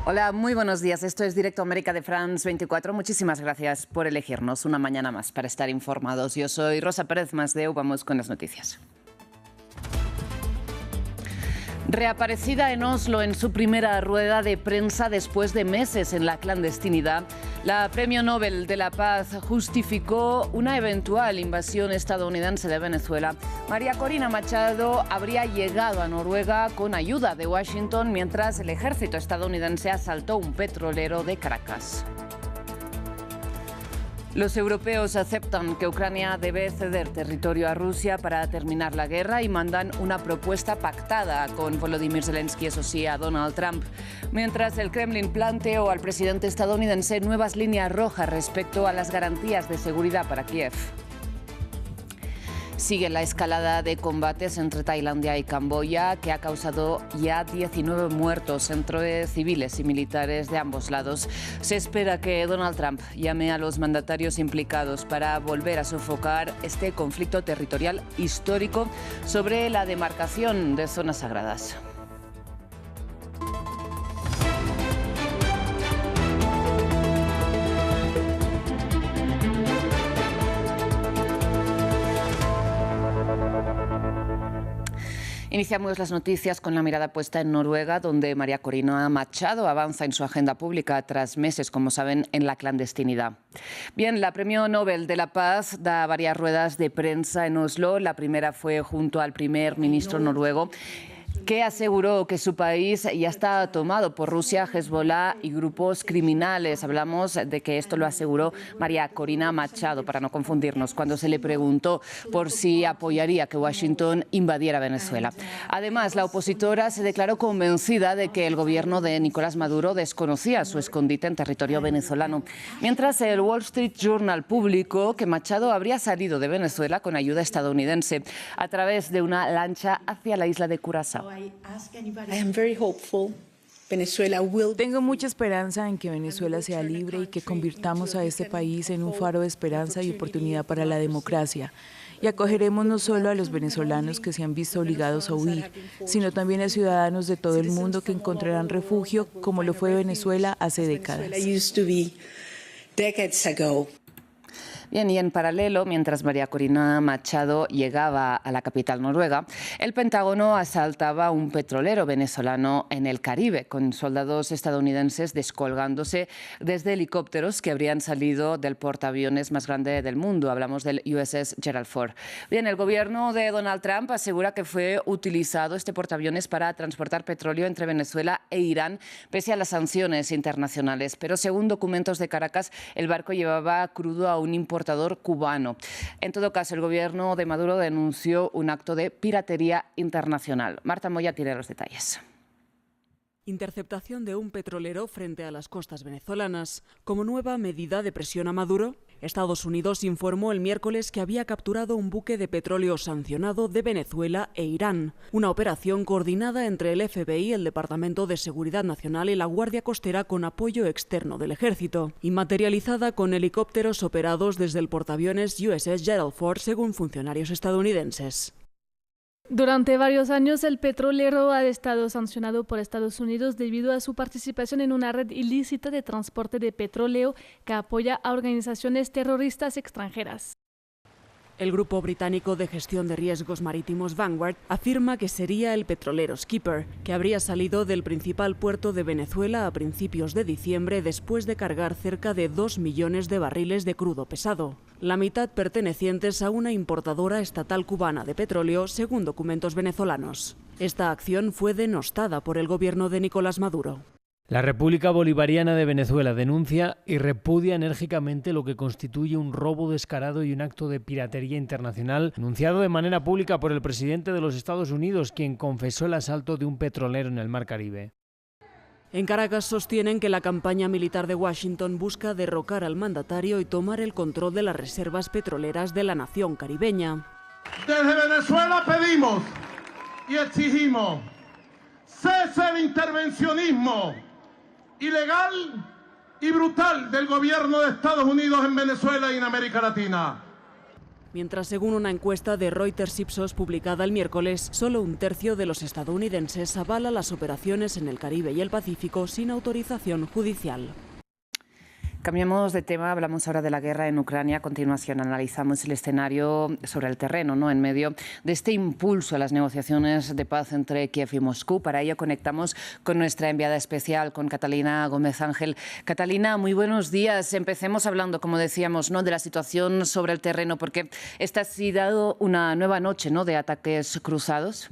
Hola, muy buenos días. Esto es Directo América de France 24. Muchísimas gracias por elegirnos una mañana más para estar informados. Yo soy Rosa Pérez Masdeu. Vamos con las noticias. Reaparecida en Oslo en su primera rueda de prensa después de meses en la clandestinidad, la Premio Nobel de la Paz justificó una eventual invasión estadounidense de Venezuela. María Corina Machado habría llegado a Noruega con ayuda de Washington mientras el ejército estadounidense asaltó un petrolero de Caracas. Los europeos aceptan que Ucrania debe ceder territorio a Rusia para terminar la guerra y mandan una propuesta pactada con Volodymyr Zelensky, eso sí, a Donald Trump. Mientras el Kremlin planteó al presidente estadounidense nuevas líneas rojas respecto a las garantías de seguridad para Kiev. Sigue la escalada de combates entre Tailandia y Camboya, que ha causado ya 19 muertos entre civiles y militares de ambos lados. Se espera que Donald Trump llame a los mandatarios implicados para volver a sofocar este conflicto territorial histórico sobre la demarcación de zonas sagradas. Iniciamos las noticias con la mirada puesta en Noruega, donde María Corina Machado avanza en su agenda pública tras meses, como saben, en la clandestinidad. Bien, la Premio Nobel de la Paz da varias ruedas de prensa en Oslo. La primera fue junto al primer ministro noruego, que aseguró que su país ya está tomado por Rusia, Hezbollah y grupos criminales. Hablamos de que esto lo aseguró María Corina Machado, para no confundirnos, cuando se le preguntó por si apoyaría que Washington invadiera Venezuela. Además, la opositora se declaró convencida de que el gobierno de Nicolás Maduro desconocía su escondite en territorio venezolano. Mientras el Wall Street Journal publicó que Machado habría salido de Venezuela con ayuda estadounidense a través de una lancha hacia la isla de Curazao. Tengo mucha esperanza en que Venezuela sea libre y que convirtamos a este país en un faro de esperanza y oportunidad para la democracia. Y acogeremos no solo a los venezolanos que se han visto obligados a huir, sino también a ciudadanos de todo el mundo que encontrarán refugio, como lo fue Venezuela hace décadas. Bien, y en paralelo, mientras María Corina Machado llegaba a la capital noruega, el Pentágono asaltaba un petrolero venezolano en el Caribe, con soldados estadounidenses descolgándose desde helicópteros que habrían salido del portaaviones más grande del mundo. Hablamos del USS Gerald Ford. Bien, el gobierno de Donald Trump asegura que fue utilizado este portaaviones para transportar petróleo entre Venezuela e Irán, pese a las sanciones internacionales. Pero según documentos de Caracas, el barco llevaba crudo a un importador cubano. En todo caso, el gobierno de Maduro denunció un acto de piratería internacional. Marta Moya tiene los detalles. Interceptación de un petrolero frente a las costas venezolanas. Como nueva medida de presión a Maduro, Estados Unidos informó el miércoles que había capturado un buque de petróleo sancionado de Venezuela e Irán. Una operación coordinada entre el FBI, el Departamento de Seguridad Nacional y la Guardia Costera con apoyo externo del ejército, y materializada con helicópteros operados desde el portaaviones USS Gerald Ford, según funcionarios estadounidenses. Durante varios años, el petrolero ha estado sancionado por Estados Unidos debido a su participación en una red ilícita de transporte de petróleo que apoya a organizaciones terroristas extranjeras. El grupo británico de gestión de riesgos marítimos Vanguard afirma que sería el petrolero Skipper, que habría salido del principal puerto de Venezuela a principios de diciembre después de cargar cerca de 2 millones de barriles de crudo pesado, la mitad pertenecientes a una importadora estatal cubana de petróleo, según documentos venezolanos. Esta acción fue denostada por el gobierno de Nicolás Maduro. La República Bolivariana de Venezuela denuncia y repudia enérgicamente lo que constituye un robo descarado y un acto de piratería internacional anunciado de manera pública por el presidente de los Estados Unidos, quien confesó el asalto de un petrolero en el Mar Caribe. En Caracas sostienen que la campaña militar de Washington busca derrocar al mandatario y tomar el control de las reservas petroleras de la nación caribeña. Desde Venezuela pedimos y exigimos cese el intervencionismo ilegal y brutal del gobierno de Estados Unidos en Venezuela y en América Latina. Mientras, según una encuesta de Reuters Ipsos publicada el miércoles, solo un tercio de los estadounidenses avala las operaciones en el Caribe y el Pacífico sin autorización judicial. Cambiamos de tema, hablamos ahora de la guerra en Ucrania. A continuación analizamos el escenario sobre el terreno, ¿no?, en medio de este impulso a las negociaciones de paz entre Kiev y Moscú. Para ello conectamos con nuestra enviada especial, con Catalina Gómez Ángel. Catalina, muy buenos días. Empecemos hablando, como decíamos, ¿no?, de la situación sobre el terreno, porque esta ha sido una nueva noche, ¿no?, de ataques cruzados.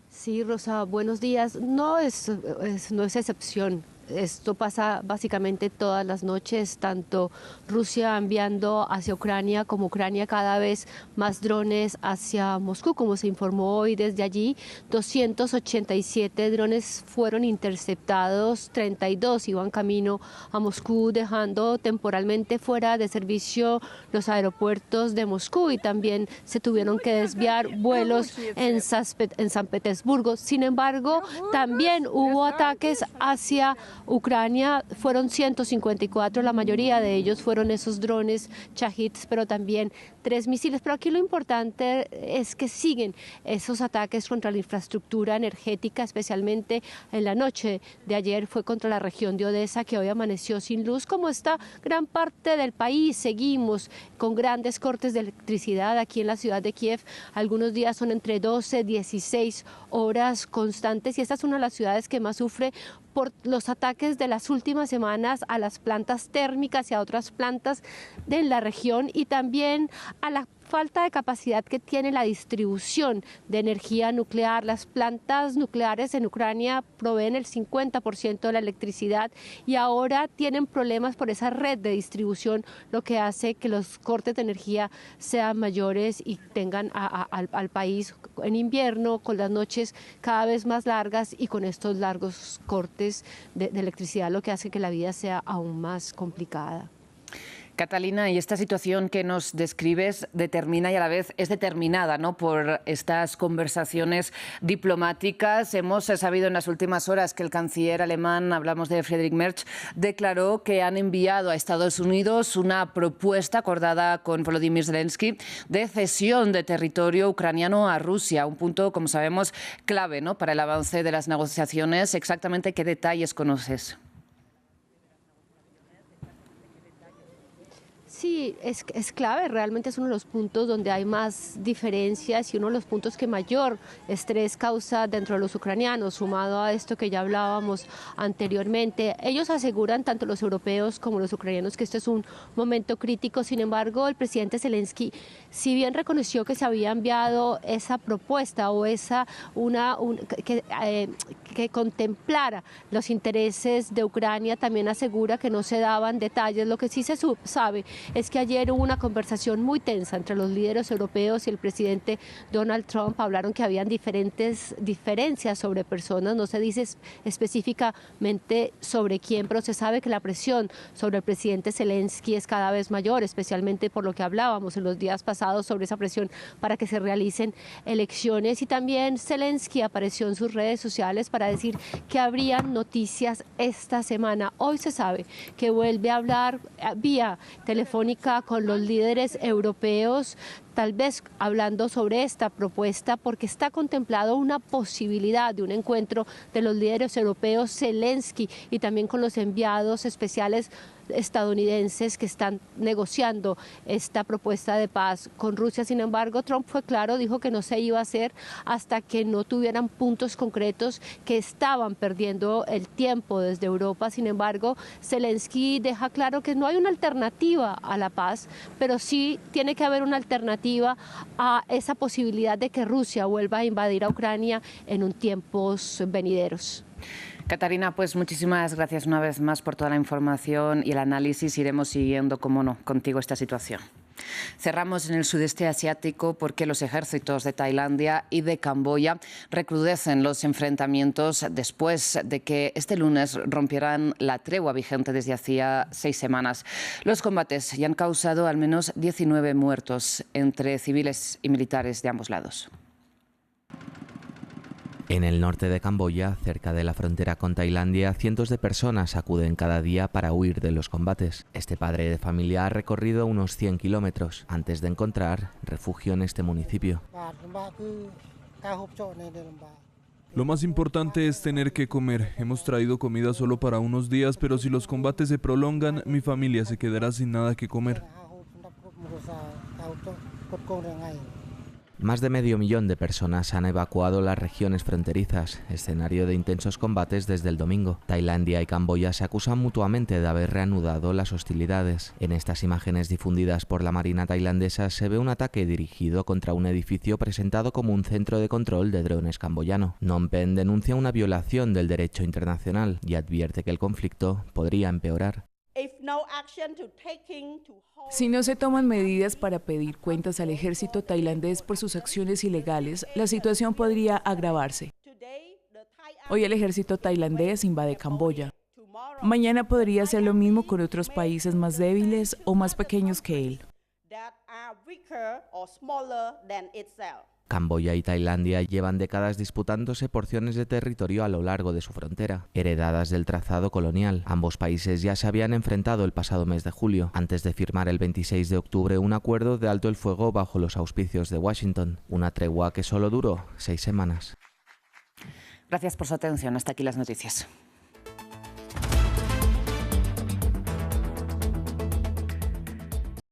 Sí, Rosa, buenos días. No es excepción. Esto pasa básicamente todas las noches, tanto Rusia enviando hacia Ucrania como Ucrania cada vez más drones hacia Moscú. Como se informó hoy desde allí, 287 drones fueron interceptados, 32 iban camino a Moscú, dejando temporalmente fuera de servicio los aeropuertos de Moscú, y también se tuvieron que desviar vuelos en San Petersburgo. Sin embargo, también hubo ataques hacia Ucrania, fueron 154, la mayoría de ellos fueron esos drones Shahid, pero también 3 misiles. Pero aquí lo importante es que siguen esos ataques contra la infraestructura energética, especialmente en la noche de ayer fue contra la región de Odessa, que hoy amaneció sin luz, como está gran parte del país. Seguimos con grandes cortes de electricidad aquí en la ciudad de Kiev. Algunos días son entre 12 y 16 horas constantes, y esta es una de las ciudades que más sufre por los ataques de las últimas semanas a las plantas térmicas y a otras plantas de la región, y también a la falta de capacidad que tiene la distribución de energía nuclear. Las plantas nucleares en Ucrania proveen el 50% de la electricidad y ahora tienen problemas por esa red de distribución, lo que hace que los cortes de energía sean mayores y tengan al país en invierno con las noches cada vez más largas y con estos largos cortes de electricidad, lo que hace que la vida sea aún más complicada. Catalina, y esta situación que nos describes determina y a la vez es determinada, ¿no?, por estas conversaciones diplomáticas. Hemos sabido en las últimas horas que el canciller alemán, hablamos de Friedrich Merz, declaró que han enviado a Estados Unidos una propuesta acordada con Volodymyr Zelensky de cesión de territorio ucraniano a Rusia, un punto, como sabemos, clave, ¿no?, para el avance de las negociaciones. Exactamente, ¿qué detalles conoces? Sí, es clave, realmente es uno de los puntos donde hay más diferencias y uno de los puntos que mayor estrés causa dentro de los ucranianos, sumado a esto que ya hablábamos anteriormente. Ellos aseguran, tanto los europeos como los ucranianos, que este es un momento crítico. Sin embargo, el presidente Zelensky, si bien reconoció que se había enviado esa propuesta o que contemplara los intereses de Ucrania, también asegura que no se daban detalles. Lo que sí se sabe es que ayer hubo una conversación muy tensa entre los líderes europeos y el presidente Donald Trump. Hablaron que habían diferencias sobre personas, no se dice específicamente sobre quién, pero se sabe que la presión sobre el presidente Zelensky es cada vez mayor, especialmente por lo que hablábamos en los días pasados sobre esa presión para que se realicen elecciones. Y también Zelensky apareció en sus redes sociales para decir que habrían noticias esta semana. Hoy se sabe que vuelve a hablar vía telefónica con los líderes europeos, tal vez hablando sobre esta propuesta, porque está contemplado una posibilidad de un encuentro de los líderes europeos, Zelensky, y también con los enviados especiales estadounidenses que están negociando esta propuesta de paz con Rusia. Sin embargo, Trump fue claro, dijo que no se iba a hacer hasta que no tuvieran puntos concretos, que estaban perdiendo el tiempo desde Europa. Sin embargo, Zelensky deja claro que no hay una alternativa a la paz, pero sí tiene que haber una alternativa a esa posibilidad de que Rusia vuelva a invadir a Ucrania en un tiempos venideros. Catalina, pues muchísimas gracias una vez más por toda la información y el análisis. Iremos siguiendo, como no, contigo esta situación. Cerramos en el sudeste asiático porque los ejércitos de Tailandia y de Camboya recrudecen los enfrentamientos después de que este lunes rompieran la tregua vigente desde hacía 6 semanas. Los combates ya han causado al menos 19 muertos entre civiles y militares de ambos lados. En el norte de Camboya, cerca de la frontera con Tailandia, cientos de personas acuden cada día para huir de los combates. Este padre de familia ha recorrido unos 100 kilómetros antes de encontrar refugio en este municipio. Lo más importante es tener que comer. Hemos traído comida solo para unos días, pero si los combates se prolongan, mi familia se quedará sin nada que comer. Más de medio millón de personas han evacuado las regiones fronterizas, escenario de intensos combates desde el domingo. Tailandia y Camboya se acusan mutuamente de haber reanudado las hostilidades. En estas imágenes difundidas por la Marina tailandesa se ve un ataque dirigido contra un edificio presentado como un centro de control de drones camboyano. Phnom Penh denuncia una violación del derecho internacional y advierte que el conflicto podría empeorar. Si no se toman medidas para pedir cuentas al ejército tailandés por sus acciones ilegales, la situación podría agravarse. Hoy el ejército tailandés invade Camboya. Mañana podría hacer lo mismo con otros países más débiles o más pequeños que él. Camboya y Tailandia llevan décadas disputándose porciones de territorio a lo largo de su frontera, heredadas del trazado colonial. Ambos países ya se habían enfrentado el pasado mes de julio, antes de firmar el 26 de octubre un acuerdo de alto el fuego bajo los auspicios de Washington, una tregua que solo duró 6 semanas. Gracias por su atención. Hasta aquí las noticias.